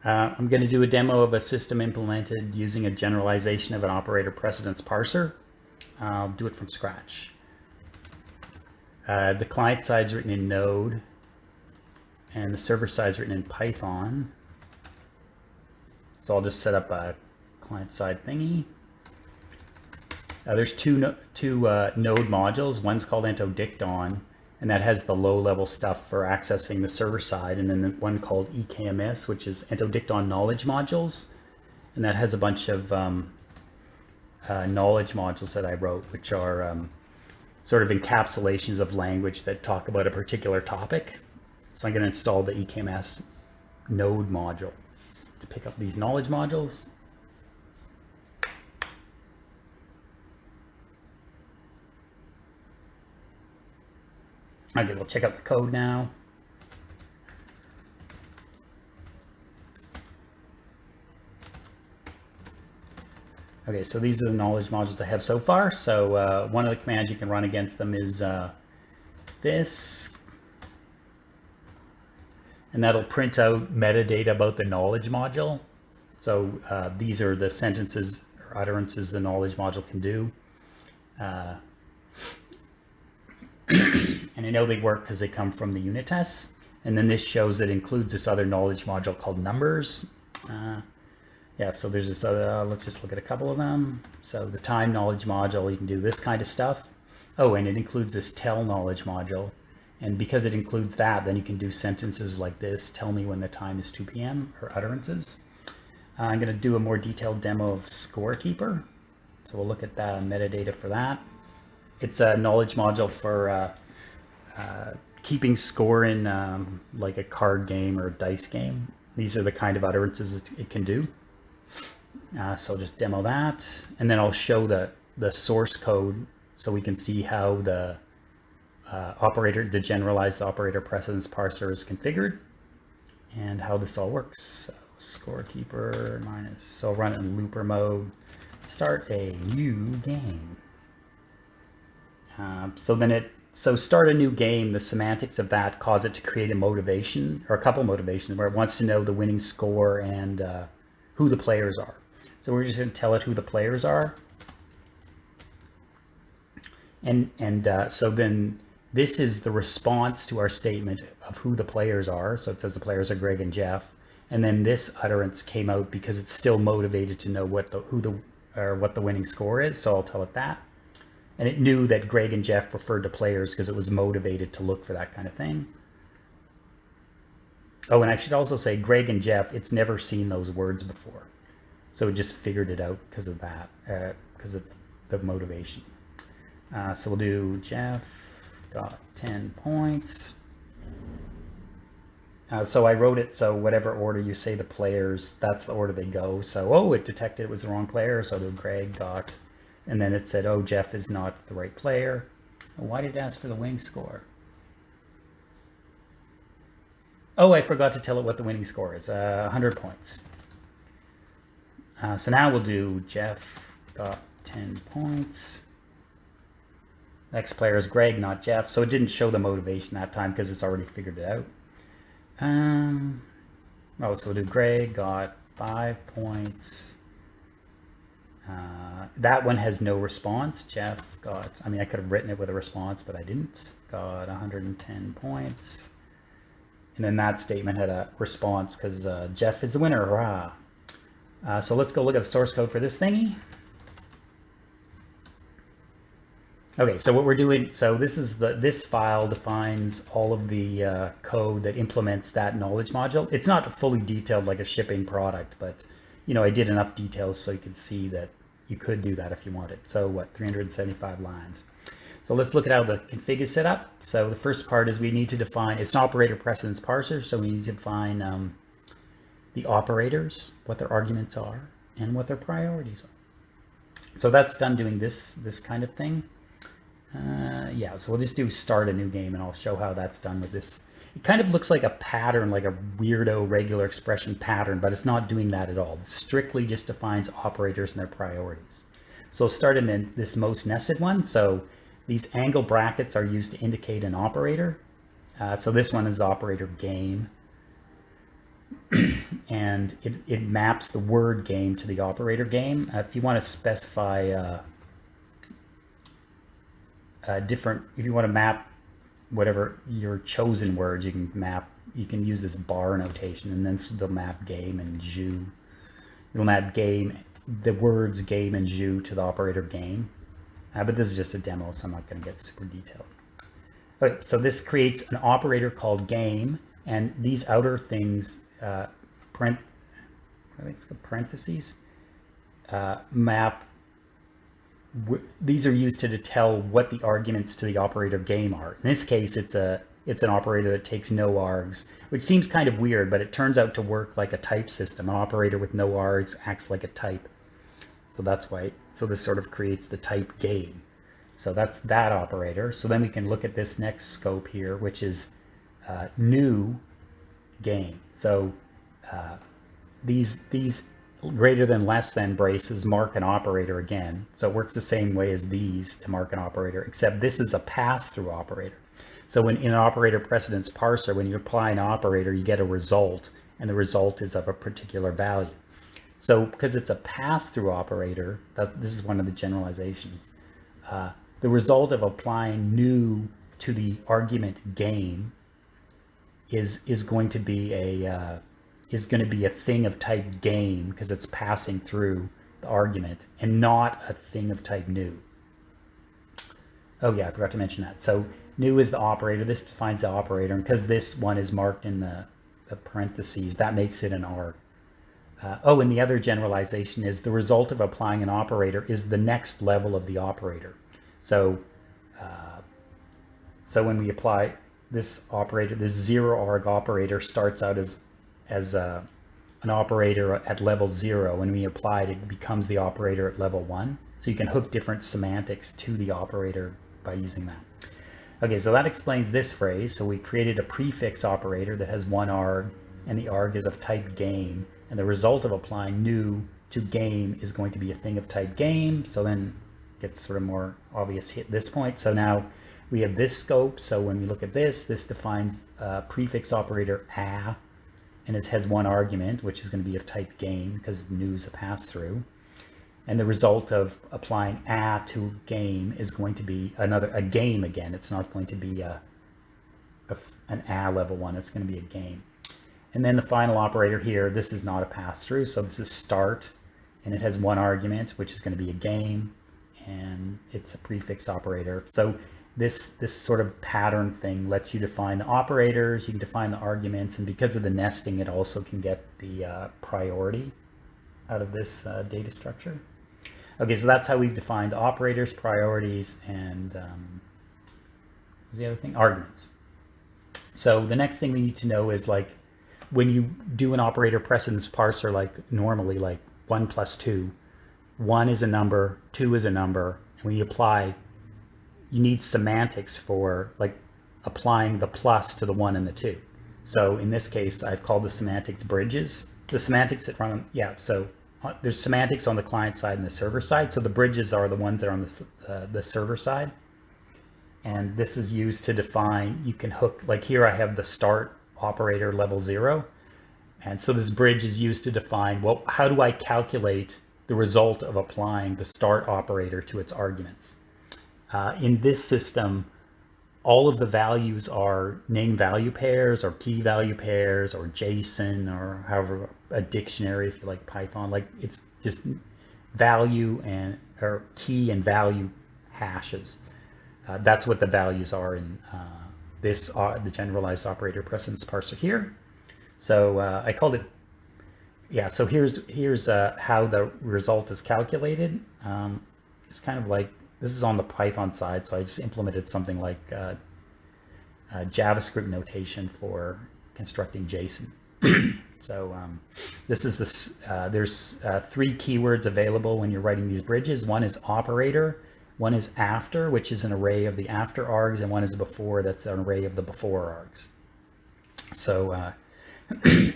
I'm going to do a demo of a system implemented using a generalization of an operator precedence parser. I'll do it from scratch. The client side's written in Node, and the server side's written in Python. So I'll just set up a client side thingy. There's two node modules. One's called entodicton, and that has the low-level stuff for accessing the server side, and then one called EKMS, which is entodicton knowledge modules, and that has a bunch of knowledge modules that I wrote, which are sort of encapsulations of language that talk about a particular topic. So I'm going to install the EKMS node module to pick up these knowledge modules. Okay, we'll check out the code now. Okay, so these are the knowledge modules I have so far. So one of the commands you can run against them is this, and that'll print out metadata about the knowledge module. So these are the sentences or utterances the knowledge module can do. And I know they work because they come from the unit tests. And then this shows it includes this other knowledge module called numbers. Yeah, so there's this other, let's just look at a couple of them. So the time knowledge module, you can do this kind of stuff. Oh, and it includes this tell knowledge module. And because it includes that, then you can do sentences like this, tell me when the time is 2 p.m. or utterances. I'm going to do a more detailed demo of Scorekeeper. So we'll look at the metadata for that. It's a knowledge module for keeping score in like a card game or a dice game. These are the kind of utterances it can do. So I'll just demo that, and then I'll show the source code so we can see how the the generalized operator precedence parser is configured and how this all works. So Scorekeeper minus, so I'll run it in looper mode, start a new game. So start a new game, the semantics of that cause it to create a motivation, or a couple motivations, where it wants to know the winning score and who the players are. So we're just going to tell it who the players are. And so then this is the response to our statement of who the players are. So it says the players are Greg and Jeff. And then this utterance came out because it's still motivated to know what the winning score is. So I'll tell it that. And it knew that Greg and Jeff referred to players because it was motivated to look for that kind of thing. Oh, and I should also say Greg and Jeff, it's never seen those words before. So it just figured it out because of that, because of the motivation. So we'll do Jeff got 10 points. So I wrote it so whatever order you say the players, that's the order they go. So, oh, it detected it was the wrong player. So I'll do Greg got, and then it said, oh, Jeff is not the right player. Why did it ask for the winning score? Oh, I forgot to tell it what the winning score is, 100 points. So now we'll do Jeff got 10 points. Next player is Greg, not Jeff. So it didn't show the motivation that time because it's already figured it out. So we'll do Greg got 5 points. That one has no response. Jeff got, I mean, I could have written it with a response, but I didn't. Got 110 points. And then that statement had a response because Jeff is the winner. Hurrah. So let's go look at the source code for this thingy. Okay, so what we're doing, so this file defines all of the code that implements that knowledge module. It's not fully detailed like a shipping product, but I did enough details so you could see that you could do that if you wanted. So what, 375 lines. So let's look at how the config is set up. So the first part is we need to define, it's an operator precedence parser, so we need to define the operators, what their arguments are, and what their priorities are. So that's done doing this kind of thing. Yeah, so we'll just do start a new game, and I'll show how that's done with this. It kind of looks like a pattern, like a weirdo regular expression pattern, but it's not doing that at all. It strictly just defines operators and their priorities. So we'll start in this most nested one. So these angle brackets are used to indicate an operator. So this one is the operator game. and it maps the word game to the operator game. If you want to specify if you want to map whatever your chosen words, you can use this bar notation, and then they'll map game and jeu. It'll map the words game and jeu to the operator game. But this is just a demo, so I'm not going to get super detailed. Okay, so this creates an operator called game, and these outer things, I think it's called parentheses, map. These are used to tell what the arguments to the operator game are. In this case, it's an operator that takes no args, which seems kind of weird, but it turns out to work like a type system. An operator with no args acts like a type. So that's why. So this sort of creates the type game. So that's that operator. So then we can look at this next scope here, which is new game. So these greater than less than braces mark an operator again. So it works the same way as these to mark an operator, except this is a pass-through operator. So when in an operator precedence parser, when you apply an operator, you get a result, and the result is of a particular value. So because it's a pass-through operator, this is one of the generalizations. The result of applying new to the argument game is going to be a thing of type game, because it's passing through the argument, and not a thing of type new. Oh yeah, I forgot to mention that. So new is the operator. This defines the operator, and because this one is marked in the parentheses, that makes it an arg. And the other generalization is the result of applying an operator is the next level of the operator. So when we apply this operator, this zero arg operator starts out as an operator at level 0. When we apply it, it becomes the operator at level 1. So you can hook different semantics to the operator by using that. Okay, so that explains this phrase. So we created a prefix operator that has one arg, and the arg is of type game. And the result of applying new to game is going to be a thing of type game. So then it gets sort of more obvious at this point. So now we have this scope. So when we look at this defines a prefix operator a, and it has one argument, which is going to be of type game, because new is a pass-through. And the result of applying a to game is going to be a game again. It's not going to be an a level 1. It's going to be a game. And then the final operator here, this is not a pass-through, so this is start, and it has one argument, which is going to be a game, and it's a prefix operator. So this sort of pattern thing lets you define the operators, you can define the arguments, and because of the nesting, it also can get the priority out of this data structure. Okay, so that's how we've defined operators, priorities, and what's the other thing? Arguments. So the next thing we need to know is, like, when you do an operator precedence parser, like normally, like 1 plus 2, 1 is a number, 2 is a number, and when you apply, you need semantics for like applying the plus to the 1 and the 2. So in this case, I've called the semantics bridges. The semantics that run, so there's semantics on the client side and the server side. So the bridges are the ones that are on the server side. And this is used to define, you can hook, like here I have the start operator level 0. And so this bridge is used to define, well, how do I calculate the result of applying the start operator to its arguments? In this system, all of the values are name value pairs or key value pairs or JSON or however, a dictionary if you like Python. Like it's just value or key and value hashes. That's what the values are in the generalized operator precedence parser here. So I called it, so here's how the result is calculated. It's kind of like, this is on the Python side, so I just implemented something like JavaScript notation for constructing JSON. So this is this. There's 3 keywords available when you're writing these bridges. One is operator, one is after, which is an array of the after args, and one is before, that's an array of the before args. So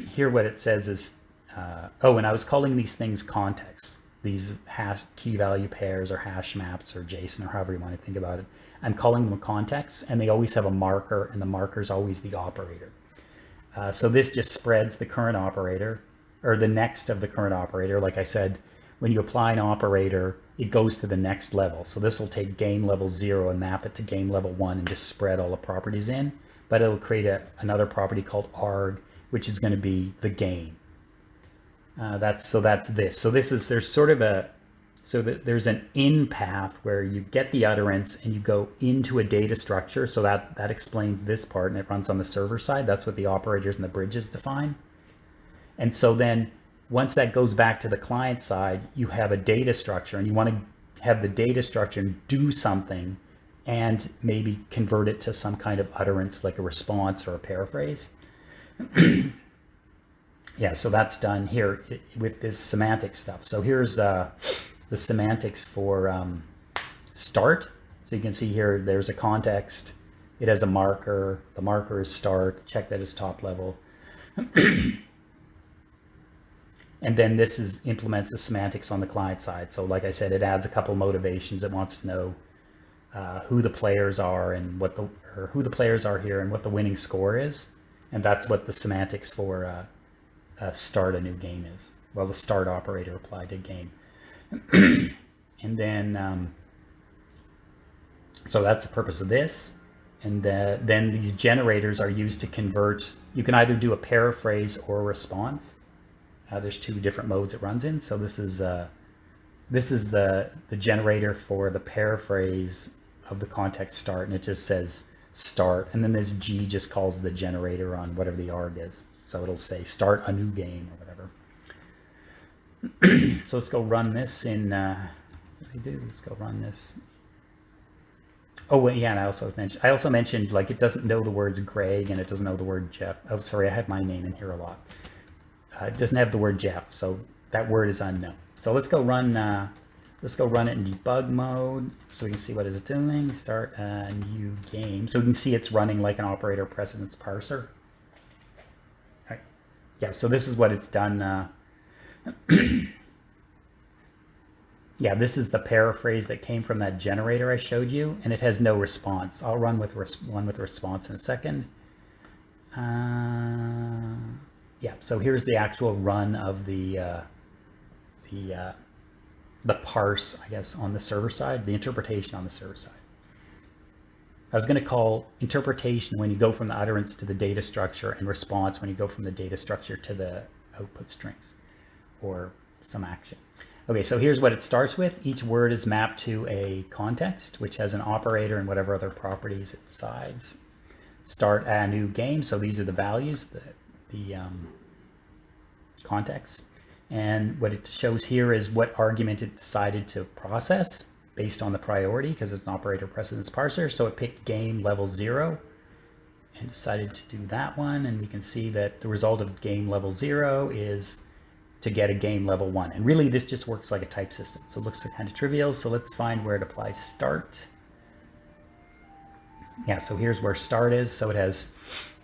here what it says is, and I was calling these things contexts. These hash key value pairs or hash maps or JSON or however you want to think about it. I'm calling them contexts, and they always have a marker, and the marker is always the operator. So this just spreads the current operator, or the next of the current operator. Like I said, when you apply an operator, it goes to the next level. So this will take game level 0 and map it to game level 1 and just spread all the properties in. But it'll create another property called arg, which is going to be the game. That's this. So this is, there's sort of a, so that there's an in path where you get the utterance and you go into a data structure. So that explains this part, and it runs on the server side. That's what the operators and the bridges define. And so then once that goes back to the client side, you have a data structure, and you want to have the data structure do something and maybe convert it to some kind of utterance, like a response or a paraphrase. Yeah, so that's done here with this semantic stuff. So here's the semantics for start. So you can see here, there's a context. It has a marker. The marker is start. Check that as top level. And then this implements the semantics on the client side. So like I said, it adds a couple motivations. It wants to know who the players are and who the players are here and what the winning score is. And that's what the semantics for start a new game is. Well, the start operator applied to game. And then, so that's the purpose of this. And then these generators are used to convert. You can either do a paraphrase or a response. There's two different modes it runs in. So this is the generator for the paraphrase of the context start, and it just says start. And then this G just calls the generator on whatever the arg is. So it'll say start a new game or whatever. So let's go run this in, what do we do? Let's go run this. Oh, well, yeah, and I also mentioned like it doesn't know the words Greg and it doesn't know the word Jeff. Oh, sorry, I have my name in here a lot. It doesn't have the word Jeff, so that word is unknown. So let's go run it in debug mode so we can see what it's doing. Start a new game. So we can see it's running like an operator precedence parser. All right. Yeah, so this is what it's done. Yeah, this is the paraphrase that came from that generator I showed you, and it has no response. I'll run with one with response in a second. Yeah, so here's the actual run of the parse, I guess, on the server side, the interpretation on the server side. I was going to call interpretation when you go from the utterance to the data structure, and response when you go from the data structure to the output strings or some action. Okay, so here's what it starts with. Each word is mapped to a context, which has an operator and whatever other properties it decides. Start a new game. So these are the values, the context. And what it shows here is what argument it decided to process based on the priority, because it's an operator precedence parser. So it picked game level 0 and decided to do that one. And we can see that the result of game level 0 is to get a game level 1. And really this just works like a type system. So it looks kind of trivial. So let's find where it applies start. Yeah, so here's where start is. So it has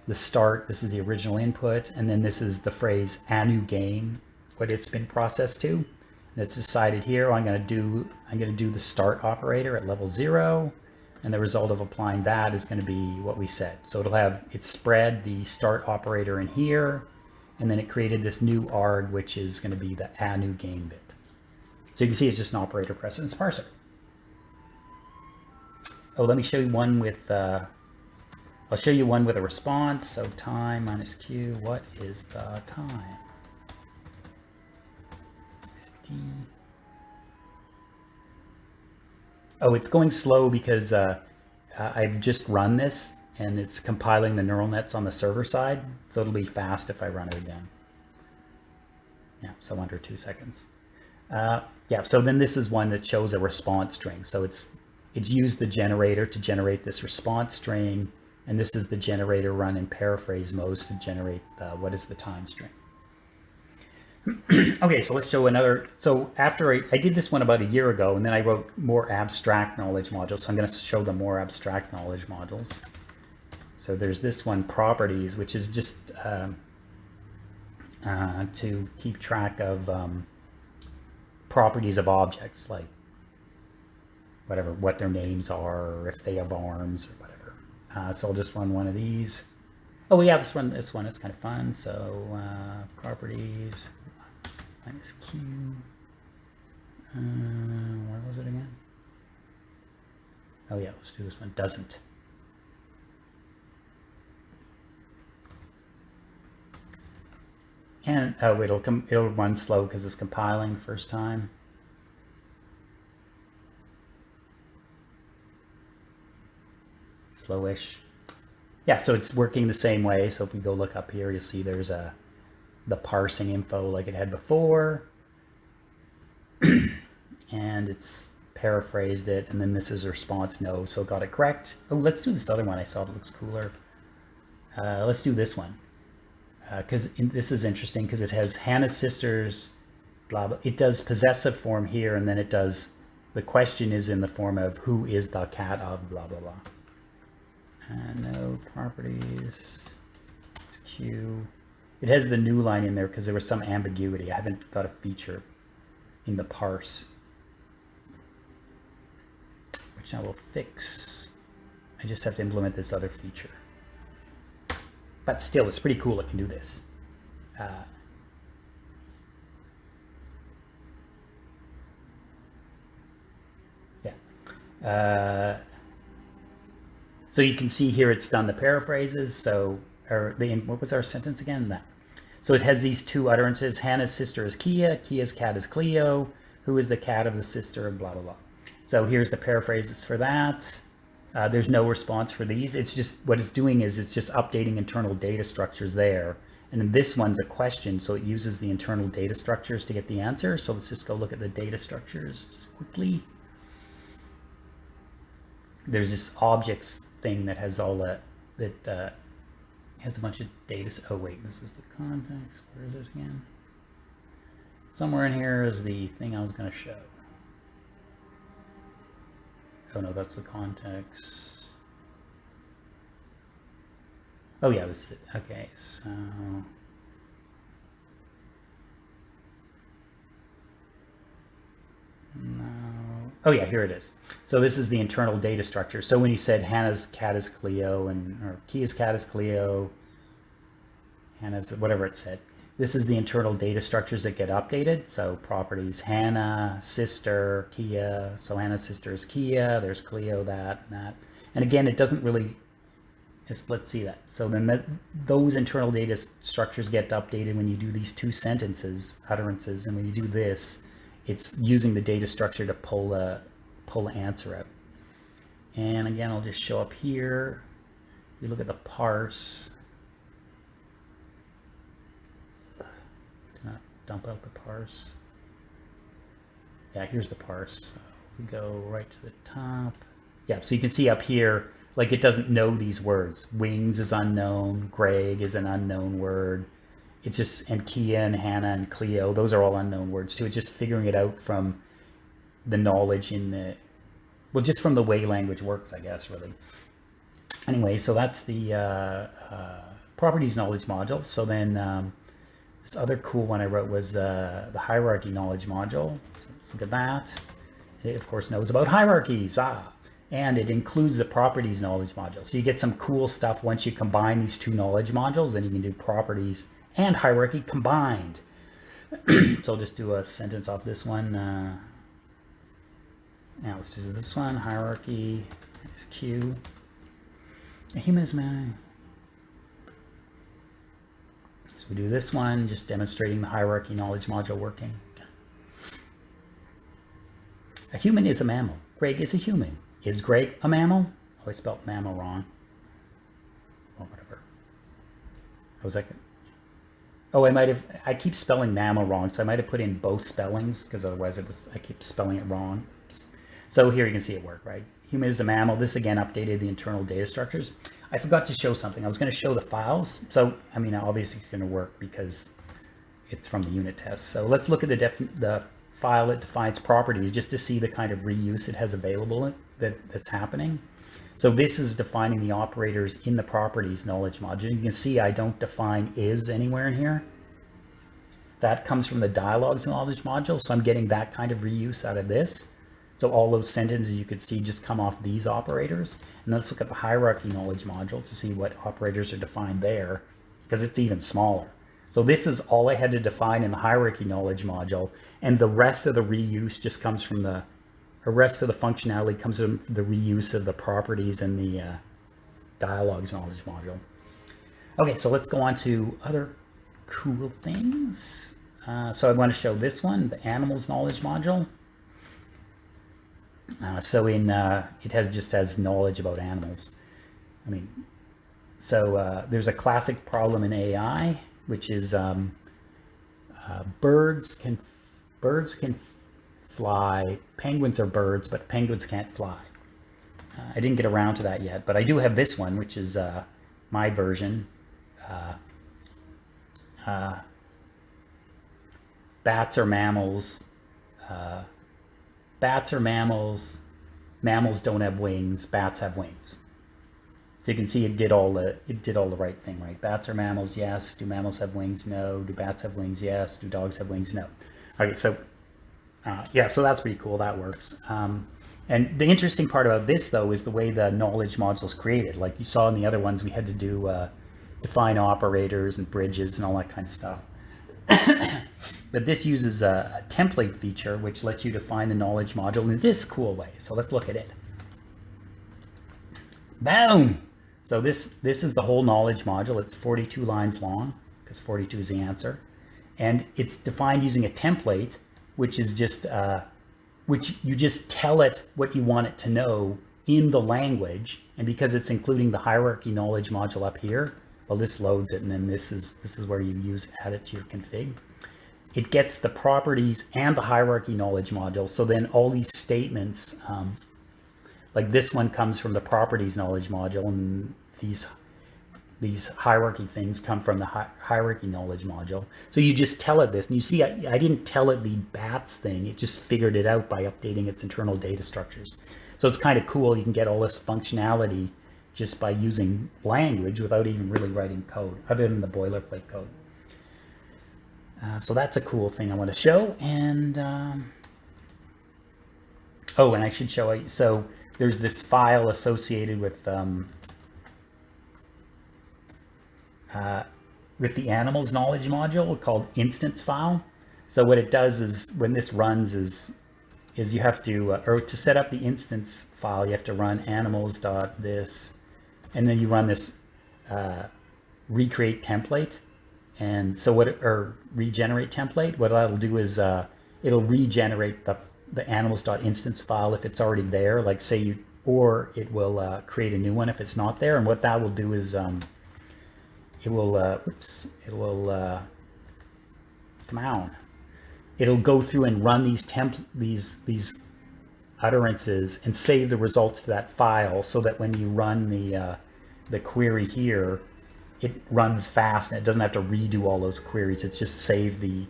the start, this is the original input, and then this is the phrase a new game, what it's been processed to. And it's decided here, I'm going to do the start operator at level 0, and the result of applying that is going to be what we said. So it's spread the start operator in here, and then it created this new arg, which is going to be the a new game bit. So you can see it's just an operator precedence parser. Oh, let me show you one with, I'll show you one with a response. So time minus q, what is the time? T. Oh, it's going slow because I've just run this and it's compiling the neural nets on the server side. So it'll be fast if I run it again. Yeah, so under 2 seconds. Yeah, so then this is one that shows a response string. So it's used the generator to generate this response string, and this is the generator run in paraphrase modes to generate what is the time string. Okay, so let's show another. So after I did this one about a year ago, and then I wrote more abstract knowledge modules. So I'm going to show the more abstract knowledge modules. So there's this one, properties, which is just to keep track of properties of objects, like whatever, what their names are, or if they have arms or whatever. So I'll just run one of these. Oh yeah, this one it's kind of fun. So properties minus Q. Where was it again? Oh yeah, let's do this one. Doesn't. And oh, it'll run slow because it's compiling first time. Slowish. Yeah, so it's working the same way. So if we go look up here, you'll see there's the parsing info like it had before. And it's paraphrased it, and then this is a response no, so got it correct. Oh, let's do this other one I saw that looks cooler. Let's do this one. Because this is interesting because it has Hannah's sisters, blah, blah. It does possessive form here, and then it does, the question is in the form of who is the cat of blah, blah, blah. No properties, Q. It has the new line in there because there was some ambiguity. I haven't got a feature in the parse, which I will fix. I just have to implement this other feature. But still, it's pretty cool it can do this. So you can see here it's done the paraphrases. So, what was our sentence again? That. So it has these two utterances. Hannah's sister is Kia. Kia's cat is Cleo. Who is the cat of the sister of blah, blah, blah. So here's the paraphrases for that. There's no response for these. It's just, what it's doing is it's just updating internal data structures there. And then this one's a question, so it uses the internal data structures to get the answer. So let's just go look at the data structures just quickly. There's this objects thing that has all that has a bunch of data. Oh wait, this is the context. Where is it again? Somewhere in here is the thing I was going to show. Oh no, that's the context. Oh yeah, this is it. Okay, so no. Oh yeah, here it is. So this is the internal data structure. So when you said Hannah's cat is Cleo or Kia's cat is Cleo, Hannah's whatever it said. This is the internal data structures that get updated. So properties, Hannah, sister, Kia. So Hannah's sister is Kia. There's Cleo, that, and that. And again, it doesn't really, let's see that. So then those internal data structures get updated when you do these two sentences, utterances. And when you do this, it's using the data structure to pull the answer out. And again, I'll just show up here. You look at the parse. Dump out the parse. Yeah, here's the parse. So we go right to the top. Yeah, so you can see up here, like it doesn't know these words. Wings is unknown. Greg is an unknown word. It's just, and Kia and Hannah and Cleo, those are all unknown words too. It's just figuring it out from the knowledge in the, well, just from the way language works, I guess, really. Anyway, so that's the properties knowledge module. So then, this other cool one I wrote was the hierarchy knowledge module. So let's look at that. It, of course, knows about hierarchies. And it includes the properties knowledge module. So you get some cool stuff once you combine these two knowledge modules. Then you can do properties and hierarchy combined. So I'll just do a sentence off this one. Now let's do this one. Hierarchy is Q. A human is man. So we do this one, just demonstrating the hierarchy knowledge module working. A human is a mammal. Greg is a human. Is Greg a mammal? Oh, I spelled mammal wrong. Well, whatever. I was like, oh, I keep spelling mammal wrong, so I might have put in both spellings, because otherwise I keep spelling it wrong. Oops. So here you can see it work, right? Human is a mammal. This again updated the internal data structures. I forgot to show something. I was going to show the files. So, I mean, obviously it's going to work because it's from the unit test. So let's look at the file that defines properties just to see the kind of reuse it has available that's happening. So this is defining the operators in the properties knowledge module. You can see I don't define is anywhere in here. That comes from the dialogues knowledge module. So I'm getting that kind of reuse out of this. So all those sentences you could see just come off these operators. And let's look at the hierarchy knowledge module to see what operators are defined there, because it's even smaller. So this is all I had to define in the hierarchy knowledge module, and the rest of the reuse just comes from the rest of the functionality comes from the reuse of the properties in the dialogues knowledge module. Okay, so let's go on to other cool things. So I want to show this one, the animals knowledge module. So it just has knowledge about animals. I mean, so there's a classic problem in AI, which is birds can fly. Penguins are birds, but penguins can't fly. I didn't get around to that yet, but I do have this one, which is my version. Bats are mammals. Bats are mammals. Mammals don't have wings. Bats have wings. So you can see it did all the right thing, right? Bats are mammals, yes. Do mammals have wings? No. Do bats have wings? Yes. Do dogs have wings? No. Okay, so yeah, so that's pretty cool. That works. And the interesting part about this, though, is the way the knowledge module is created. Like you saw in the other ones, we had to do define operators and bridges and all that kind of stuff. But this uses a template feature, which lets you define the knowledge module in this cool way. So let's look at it. Boom! So this is the whole knowledge module. It's 42 lines long, because 42 is the answer. And it's defined using a template, which is just which you just tell it what you want it to know in the language. And because it's including the hierarchy knowledge module up here, well, this loads it, and then this is where you add it to your config. It gets the properties and the hierarchy knowledge module. So then all these statements, like this one comes from the properties knowledge module, and these hierarchy things come from the hierarchy knowledge module. So you just tell it this, and you see I didn't tell it the bats thing. It just figured it out by updating its internal data structures. So it's kind of cool. You can get all this functionality just by using language without even really writing code, other than the boilerplate code. So that's a cool thing I want to show. And oh, and I should show you. So there's this file associated with the animals knowledge module called instance file. So what it does is when this runs is you have to, or to set up the instance file, you have to run animals.this, and then you run this recreate template. And so or regenerate template, what that'll do is it'll regenerate the animals.instance file if it's already there, like say or it will create a new one if it's not there. And what that will do is it'll go through and run these utterances and save the results to that file, so that when you run the query here, it runs fast and it doesn't have to redo all those queries. It's just save the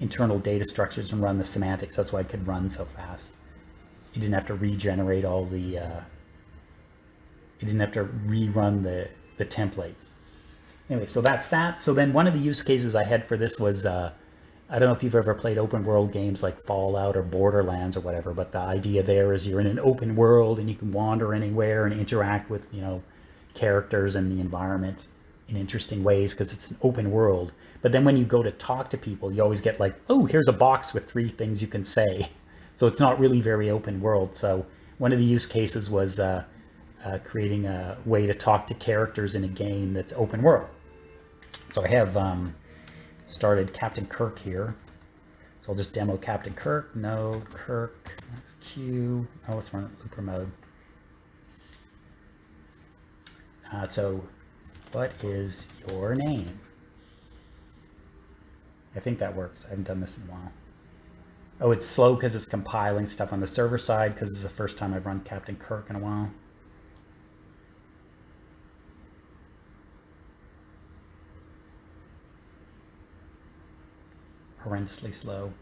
internal data structures and run the semantics. That's why it could run so fast. You didn't have to regenerate all the, you didn't have to rerun the template. Anyway, so that's that. So then one of the use cases I had for this was, I don't know if you've ever played open world games like Fallout or Borderlands or whatever, but the idea there is you're in an open world and you can wander anywhere and interact with, characters and the environment in interesting ways because it's an open world. But then when you go to talk to people, you always get like, oh, here's a box with 3 things you can say. So it's not really very open world. So one of the use cases was creating a way to talk to characters in a game that's open world. So I have started Captain Kirk here. So I'll just demo Captain Kirk. No, Kirk, Q. Oh, let's run Looper mode. So what is your name? I think that works. I haven't done this in a while. Oh, it's slow because it's compiling stuff on the server side because it's the first time I've run Captain Kirk in a while. Horrendously slow.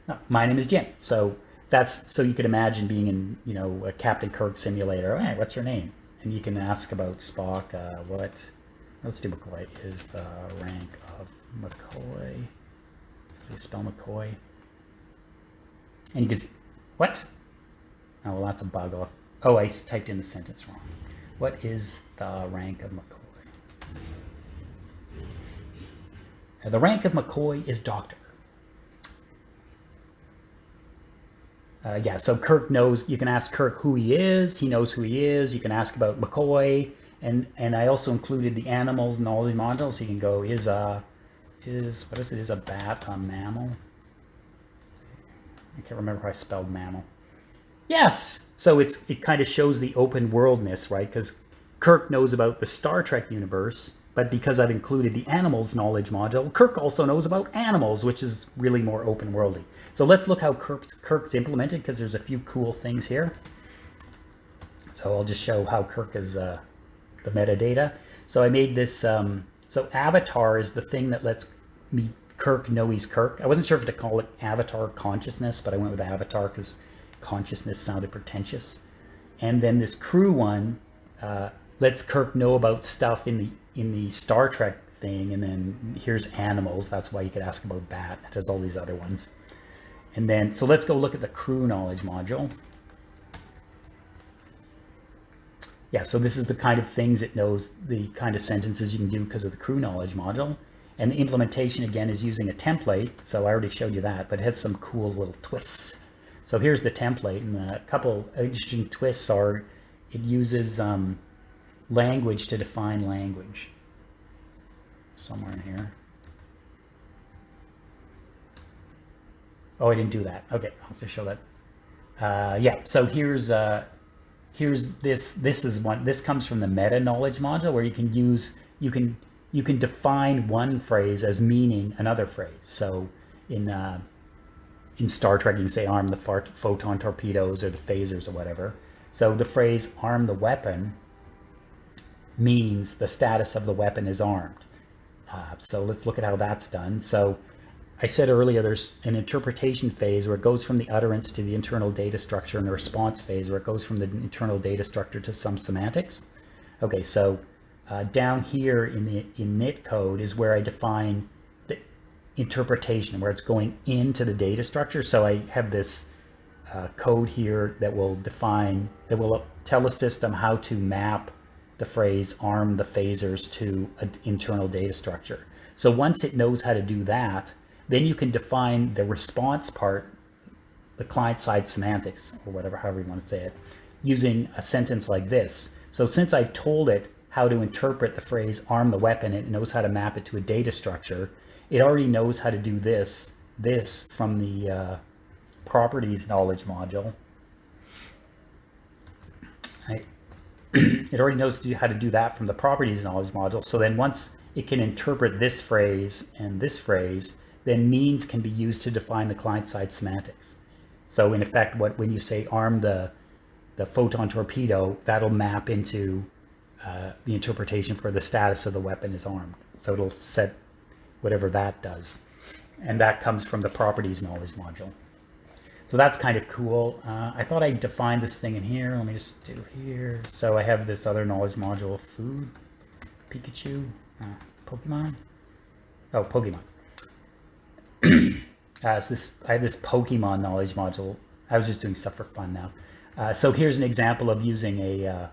No, my name is Jim. So so you could imagine being in, a Captain Kirk simulator. Hey, what's your name? And you can ask about Spock. Let's do McCoy. Is the rank of McCoy? How do you spell McCoy? And you can, what? Oh, well, that's a bug. Oh, I typed in the sentence wrong. What is the rank of McCoy? The rank of McCoy is doctor. Yeah, so Kirk knows, you can ask Kirk who he is. He knows who he is. You can ask about McCoy. And I also included the animals and all the modules. So you can go, is a bat a mammal? I can't remember how I spelled mammal. Yes! So it kind of shows the open worldness, right? Because Kirk knows about the Star Trek universe, but because I've included the animals knowledge module, Kirk also knows about animals, which is really more open worldy. So let's look how Kirk's implemented, because there's a few cool things here. So I'll just show how Kirk is the metadata. So I made this, so avatar is the thing that lets me Kirk know he's Kirk. I wasn't sure if to call it avatar consciousness, but I went with avatar because consciousness sounded pretentious. And then this crew one lets Kirk know about stuff in the Star Trek thing, and then here's animals. That's why you could ask about bat. It has all these other ones. And then, so let's go look at the crew knowledge module. Yeah, so this is the kind of things it knows, the kind of sentences you can do because of the crew knowledge module. And the implementation, again, is using a template. So I already showed you that, but it has some cool little twists. So here's the template, and a couple interesting twists are it uses language to define language. Somewhere in here. Oh, I didn't do that. Okay, I'll have to show that. Yeah, so here's this. This comes from the meta knowledge module, where you can use, you can define one phrase as meaning another phrase. So in Star Trek, you can say arm the photon torpedoes or the phasers or whatever. So the phrase arm the weapon means the status of the weapon is armed. So let's look at how that's done. So I said earlier there's an interpretation phase where it goes from the utterance to the internal data structure, and a response phase where it goes from the internal data structure to some semantics. Okay, so down here in init code is where I define the interpretation, where it's going into the data structure. So I have this code here that will tell the system how to map the phrase arm the phasers to an internal data structure. So once it knows how to do that, then you can define the response part, the client-side semantics, or whatever, however you want to say it, using a sentence like this. So since I've told it how to interpret the phrase arm the weapon, it knows how to map it to a data structure, it already knows how to do this from the properties knowledge module. It already knows how to do that from the properties knowledge module. So then once it can interpret this phrase and this phrase, then means can be used to define the client-side semantics. So in effect, when you say arm the photon torpedo, that'll map into the interpretation for the status of the weapon is armed. So it'll set whatever that does. And that comes from the properties knowledge module. So that's kind of cool. I thought I defined this thing in here. Let me just do here. So I have this other knowledge module, food, Pikachu, Pokemon. Oh, Pokemon. I have this Pokemon knowledge module. I was just doing stuff for fun now. So here's an example of using a,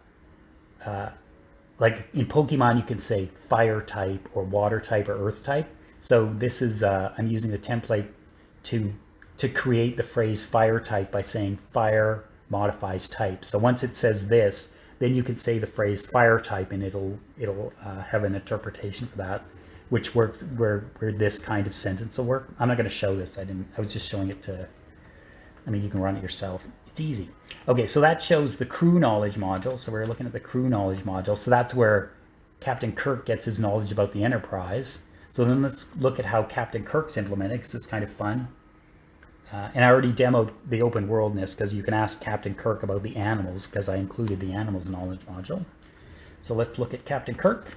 like in Pokemon, you can say fire type or water type or earth type. So this is, I'm using the template to create the phrase fire type by saying fire modifies type. So once it says this, then you can say the phrase fire type, and it'll have an interpretation for that, which works where this kind of sentence will work. I'm not going to show this. I was just showing it to, I mean, you can run it yourself. It's easy. Okay, so that shows the crew knowledge module. So we're looking at the crew knowledge module. So that's where Captain Kirk gets his knowledge about the Enterprise. So then let's look at how Captain Kirk's implemented, because it's kind of fun. And I already demoed the open worldness, because you can ask Captain Kirk about the animals, because I included the animals knowledge module. So let's look at Captain Kirk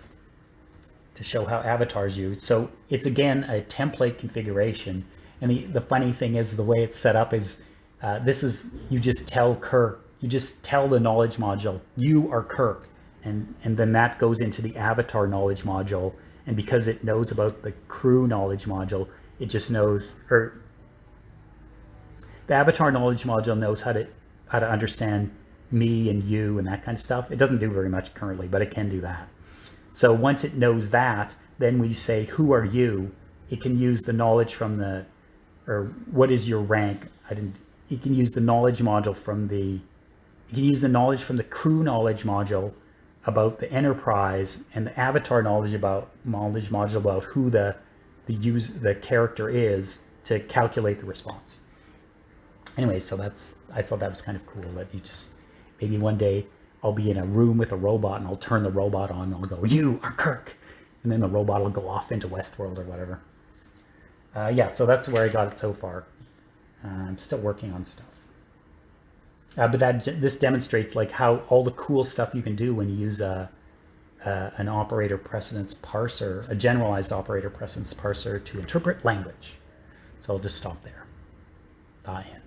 to show how avatars used. So it's again a template configuration, and the funny thing is the way it's set up is this is, you just tell Kirk, you just tell the knowledge module you are Kirk, and then that goes into the avatar knowledge module, and because it knows about the crew knowledge module, it just knows, or the avatar knowledge module knows how to understand me and you and that kind of stuff. It doesn't do very much currently, but it can do that. So once it knows that, then when you say, who are you? It can use the knowledge from the, or what is your rank? It can use the knowledge module from the, it can use the knowledge from the crew knowledge module about the enterprise and the avatar knowledge module about who the character is to calculate the response. Anyway, so I thought that was kind of cool that you just, maybe one day I'll be in a room with a robot and I'll turn the robot on and I'll go, you are Kirk. And then the robot will go off into Westworld or whatever. Yeah, so that's where I got it so far. I'm still working on stuff. But this demonstrates like how all the cool stuff you can do when you use an operator precedence parser, a generalized operator precedence parser to interpret language. So I'll just stop there. The end.